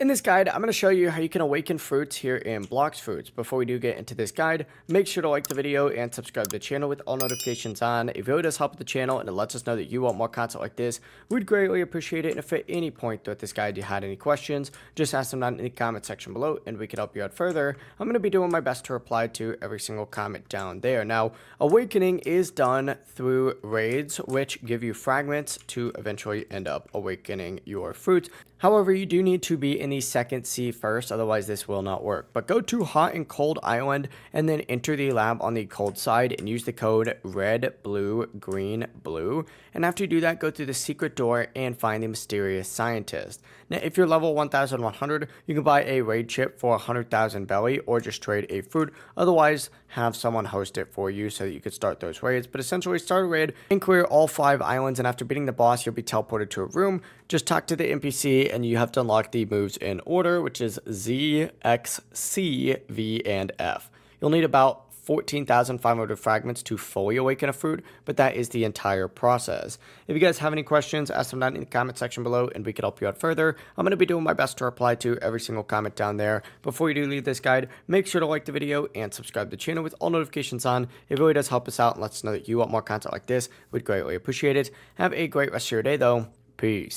In this guide, I'm going to show you how you can awaken fruits here in Blox Fruits. Before we do get into this guide, make sure to like the video and subscribe to the channel with all notifications on. It really does help the channel and it lets us know that you want more content like this. We'd greatly appreciate it. And if at any point throughout this guide you had any questions, just ask them down in the comment section below and we can help you out further. I'm going to be doing my best to reply to every single comment down there. Now, awakening is done through raids, which give you fragments to eventually end up awakening your fruits. However, you do need to be in the second sea first, otherwise this will not work. But go to Hot and Cold Island and then enter the lab on the cold side and use the code red, blue, green, blue. And after you do that, go through the secret door and find the mysterious scientist. Now, if you're level 1100, you can buy a raid chip for 100,000 belly or just trade a fruit. Otherwise, have someone host it for you so that you could start those raids. But essentially, start a raid and clear all 5 islands. And after beating the boss, you'll be teleported to a room. Just talk to the NPC and you have to unlock the moves in order, which is Z, X, C, V, and F. You'll need about 14,500 fragments to fully awaken a fruit, but that is the entire process. If you guys have any questions, ask them down in the comment section below and we can help you out further. I'm going to be doing my best to reply to every single comment down there. Before you do leave this guide, make sure to like the video and subscribe to the channel with all notifications on. It really does help us out and lets us know that you want more content like this. We'd greatly appreciate it. Have a great rest of your day though. Peace.